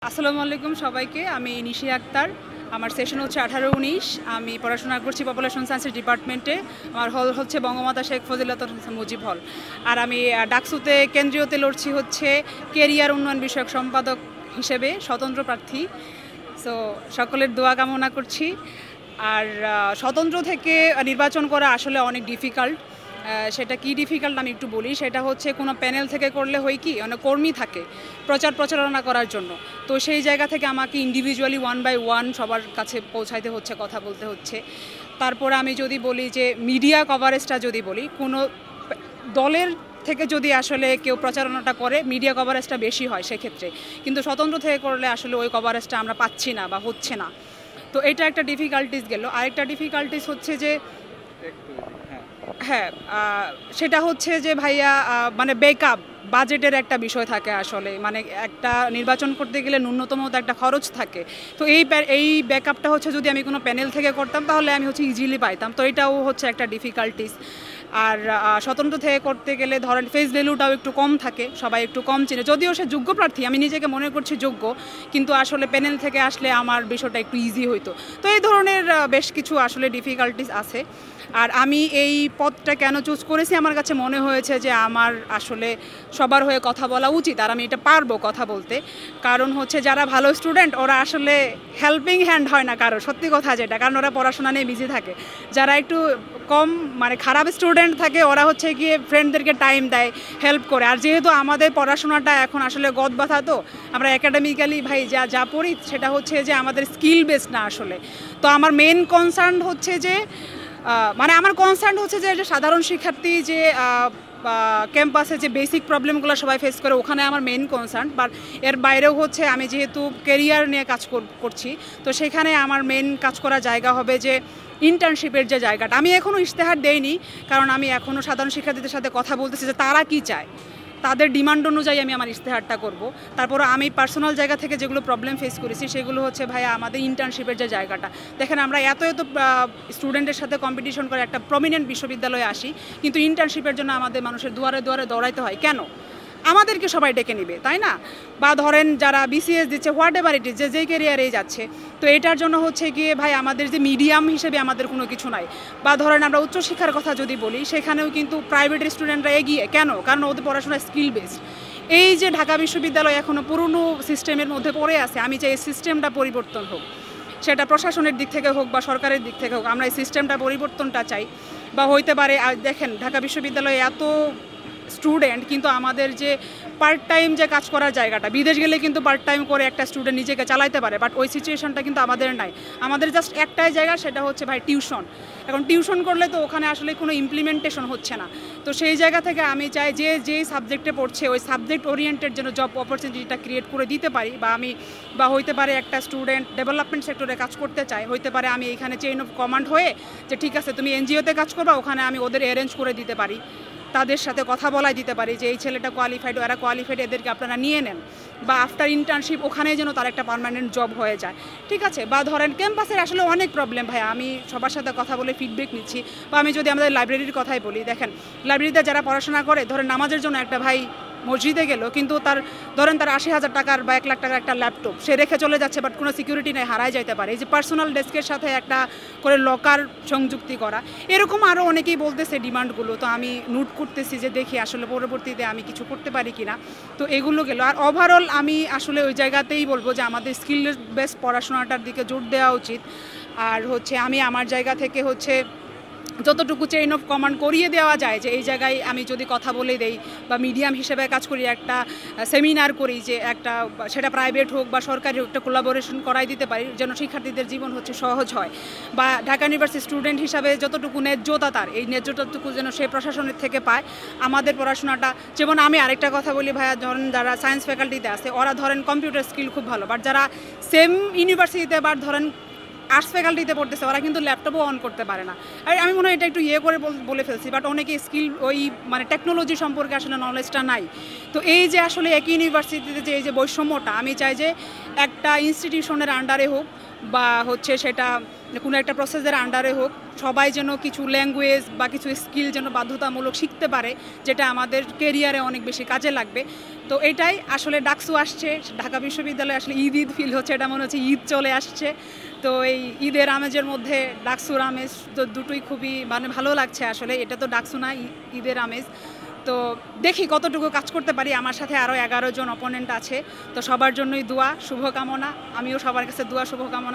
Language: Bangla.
আসসালামু আলাইকুম সবাইকে। আমি নিশি আক্তার। আমার সেশন হচ্ছে 18-19। আমি পড়াশোনা করছি পপুলেশন সায়েন্সের ডিপার্টমেন্টে। আমার হল হচ্ছে বঙ্গমাতা শেখ ফজিলাতুল মুজিব হল। আর আমি ডাকসুতে কেন্দ্রীয়তে লড়ছি হচ্ছে কেরিয়ার উন্নয়ন বিষয়ক সম্পাদক হিসেবে স্বতন্ত্র প্রার্থী। সো সকলের দোয়া কামনা করছি। আর স্বতন্ত্র থেকে নির্বাচন করা আসলে অনেক ডিফিকাল্ট। সেটা কি ডিফিকাল্ট আমি একটু বলি। সেটা হচ্ছে কোনো প্যানেল থেকে করলে হয় কি অনেক কর্মী থাকে প্রচারণা করার জন্য। তো সেই জায়গা থেকে আমাকে ইন্ডিভিজুয়ালি 1 by 1 সবার কাছে পৌঁছাইতে হচ্ছে, কথা বলতে হচ্ছে। তারপর আমি যদি বলি যে মিডিয়া কভারেজটা যদি বলি, কোনো দলের থেকে যদি আসলে কেউ প্রচারণাটা করে মিডিয়া কভারেজটা বেশি হয় সেক্ষেত্রে, কিন্তু স্বতন্ত্র থেকে করলে আসলে ওই কভারেজটা আমরা পাচ্ছি না বা হচ্ছে না। তো এটা একটা ডিফিকাল্টিস গেল। আরেকটা ডিফিকাল্টিস হচ্ছে যে হ্যাঁ, সেটা হচ্ছে যে ভাইয়া মানে ব্যাকআপ বাজেটের একটা বিষয় থাকে আসলে। মানে একটা নির্বাচন করতে গেলে ন্যূনতম তো একটা খরচ থাকে। তো এই ব্যাকআপটা হচ্ছে যদি আমি কোনো প্যানেল থেকে করতাম তাহলে আমি হচ্ছে ইজিলি পাইতাম। তো এটাও হচ্ছে একটা ডিফিকাল্টিস। আর স্বতন্ত্র থেকে করতে গেলে ধরেন ফেস ভ্যালুটাও একটু কম থাকে, সবাই একটু কম চিনে। যদিও সে যোগ্য প্রার্থী, আমি নিজেকে মনে করছি যোগ্য, কিন্তু আসলে প্যানেল থেকে আসলে আমার বিষয়টা একটু ইজি হইতো। তো এই ধরনের বেশ কিছু আসলে ডিফিকাল্টিস আছে। আর আমি এই পদটা কেন চুজ করেছি, আমার কাছে মনে হয়েছে যে আমার আসলে সবার হয়ে কথা বলা উচিত, আর আমি এটা পারবো কথা বলতে। কারণ হচ্ছে যারা ভালো স্টুডেন্ট ওরা আসলে হেল্পিং হ্যান্ড হয় না কারো, সত্যি কথা যেটা, কারণ ওরা পড়াশোনা নিয়ে বিজি থাকে। যারা একটু কম মানে খারাপ স্টুডেন্ট থাকে ওরা হচ্ছে গিয়ে ফ্রেন্ডদেরকে টাইম দেয়, হেল্প করে। আর যেহেতু আমাদের পড়াশোনাটা এখন আসলে গদ বাঁধা, তো আমরা একাডেমিক্যালি ভাই যা পড়ি সেটা হচ্ছে যে আমাদের স্কিল বেস না আসলে। তো আমার মেন কনসার্ন হচ্ছে যে মানে আমার কনসার্ন হচ্ছে যে সাধারণ শিক্ষার্থী যে ক্যাম্পাসে যে বেসিক প্রবলেমগুলো সবাই ফেস করে, ওখানে আমার মেইন কনসার্ন। বাট এর বাইরেও হচ্ছে আমি যেহেতু কেরিয়ার নিয়ে কাজ করছি, তো সেখানে আমার মেইন কাজ করার জায়গা হবে যে ইন্টার্নশিপের যে জায়গাটা। আমি এখনও ইশতেহার দেইনি, কারণ আমি এখনও সাধারণ শিক্ষার্থীদের সাথে কথা বলতেছি যে তারা কি চায়, তাদের ডিমান্ড অনুযায়ী আমি আমার ইশতেহারটা করব। তারপর আমি পার্সোনাল জায়গা থেকে যেগুলো প্রবলেম ফেস করেছি সেগুলো হচ্ছে ভাইয়া আমাদের ইন্টার্নশিপের যে জায়গাটা। দেখেন আমরা এত স্টুডেন্টের সাথে কম্পিটিশন করে একটা প্রমিনেন্ট বিশ্ববিদ্যালয়ে আসি, কিন্তু ইন্টার্নশিপের জন্য আমাদের মানুষের দুয়ারে দুয়ারে দৌড়াইতে হয় কেন? আমাদেরকে সবাই ডেকে নিবে, তাই না? বা ধরেন যারা বিসিএস দিচ্ছে, হোয়াট এভার ইট ইজ, যেই ক্যারিয়ারেই যাচ্ছে, তো এটার জন্য হচ্ছে গিয়ে ভাই আমাদের যে মিডিয়াম হিসেবে আমাদের কোনো কিছু নাই। বা ধরেন আমরা উচ্চশিক্ষার কথা যদি বলি, সেখানেও কিন্তু প্রাইভেট স্টুডেন্টরা এগিয়ে কেন? কারণ ওদের পড়াশোনা স্কিল বেসড। এই যে ঢাকা বিশ্ববিদ্যালয় এখনও পুরনো সিস্টেমের মধ্যে পড়ে আছে, আমি চাই এই সিস্টেমটা পরিবর্তন হোক। সেটা প্রশাসনের দিক থেকে হোক বা সরকারের দিক থেকে হোক, আমরা এই সিস্টেমটা পরিবর্তনটা চাই। বা হইতে পারে দেখেন ঢাকা বিশ্ববিদ্যালয়ে এত স্টুডেন্ট, কিন্তু আমাদের যে পার্ট টাইম যে কাজ করার জায়গাটা, বিদেশ গেলে কিন্তু পার্ট টাইম করে একটা স্টুডেন্ট নিজেকে চালাইতে পারে, বাট ওই সিচুয়েশনটা কিন্তু আমাদের নাই। আমাদের জাস্ট একটাই জায়গা, সেটা হচ্ছে ভাই টিউশন। এখন টিউশন করলে তো ওখানে আসলে কোনো ইমপ্লিমেন্টেশন হচ্ছে না। তো সেই জায়গা থেকে আমি চাই যে যেই সাবজেক্টে পড়ছে ওই সাবজেক্ট ওরিয়েন্টেড যেন জব অপরচুনিটিটা ক্রিয়েট করে দিতে পারি। বা হইতে পারে একটা স্টুডেন্ট ডেভেলপমেন্ট সেক্টরে কাজ করতে চায়, হইতে পারে আমি এখানে চেইন অফ কমান্ড হয়ে যে ঠিক আছে তুমি এনজিওতে কাজ করবা, ওখানে আমি ওদের অ্যারেঞ্জ করে দিতে পারি, তাদের সাথে কথা বলাই দিতে পারি যে এই ছেলেটা কোয়ালিফাইড, এরা কোয়ালিফাইড, এদেরকে আপনারা নিয়ে নেন। বা আফটার ইন্টার্নশিপ ওখানেই যেন তার একটা পার্মানেন্ট জব হয়ে যায়, ঠিক আছে? বা ধরেন ক্যাম্পাসের আসলে অনেক প্রবলেম ভাই, আমি সবার সাথে কথা বলে ফিডব্যাক নিচ্ছি। বা আমি যদি আমাদের লাইব্রেরির কথাই বলি, দেখেন লাইব্রেরিতে যারা পড়াশোনা করে, ধরেন নামাজের জন্য একটা ভাই মসজিদে গেল, কিন্তু তার 80,000 টাকার বা 1 লাখ টাকার একটা ল্যাপটপ সে রেখে চলে যাচ্ছে, বাট কোনো সিকিউরিটি নেই, হারাই যাইতে পারে। এই যে পার্সোনাল ডেস্কের সাথে একটা করে লকার সংযুক্তি করা, এরকম আরও অনেকেই বলতেছে ডিমান্ডগুলো। তো আমি নোট করতেছি যে দেখি আসলে পরবর্তীতে আমি কিছু করতে পারি কিনা। তো এগুলো গেল। আর ওভারঅল আমি আসলে ওই জায়গাতেই বলবো যে আমাদের স্কিল বেস পড়াশোনাটার দিকে জোর দেওয়া উচিত। আর হচ্ছে আমি আমার জায়গা থেকে হচ্ছে যতটুকু চেইন অফ কমান্ড করিয়ে দেওয়া যায়, যে এই জায়গায় আমি যদি কথা বলে দেই বা মিডিয়াম হিসেবে কাজ করি, একটা সেমিনার করি, যে একটা সেটা প্রাইভেট হোক বা সরকারি হোক, একটা কোলাবোরেশন করাই দিতে পারি যেন শিক্ষার্থীদের জীবন হচ্ছে সহজ হয়। বা ঢাকা ইউনিভার্সিটি স্টুডেন্ট হিসাবে যতটুকু ন্যায্যতা, তার এই ন্যায্যতাটুকু যেন সে প্রশাসনের থেকে পায়। আমাদের পড়াশোনাটা যেমন, আমি আরেকটা কথা বলি ভাইয়া, ধরেন যারা সায়েন্স ফ্যাকাল্টিতে আছে ওরা ধরেন কম্পিউটার স্কিল খুব ভালো, বাট যারা সেম ইউনিভার্সিটিতে বা ধরেন আর্টস ফ্যাকাল্টিতে পড়তেছে ওরা কিন্তু ল্যাপটপও অন করতে পারে না। আর আমি মনে হয় এটা একটু করে বলে ফেলছি, বাট অনেকে স্কিল ওই মানে টেকনোলজি সম্পর্কে আসলে নলেজটা নাই। তো এই যে আসলে একই ইউনিভার্সিটিতে যে এই যে বৈষম্যটা, আমি চাই যে একটা ইনস্টিটিউশনের আন্ডারে হোক বা হচ্ছে সেটা কোনো একটা প্রসেসের আন্ডারে হোক, সবাই যেন কিছু ল্যাঙ্গুয়েজ বা কিছু স্কিল যেন বাধ্যতামূলক শিখতে পারে, যেটা আমাদের কেরিয়ারে অনেক বেশি কাজে লাগবে। তো এটাই আসলে ডাকসু আসছে, ঢাকা বিশ্ববিদ্যালয়ে আসলে ঈদ ঈদ ফিল হচ্ছে, এটা মনে হচ্ছে ঈদ চলে আসছে। তো এই ঈদের আমেজের মধ্যে ডাকসুর আমেজ তো দুটোই খুবই মানে ভালো লাগছে আসলে। এটা তো ডাকসু না, ঈদের আমেজ। তো দেখি কতটুকু কাজ করতে পারি। আমার সাথে আরও 11 জন অপোনেন্ট আছে, তো সবার জন্যই দোয়া শুভকামনা। আমিও সবার কাছে দোয়া শুভকামনা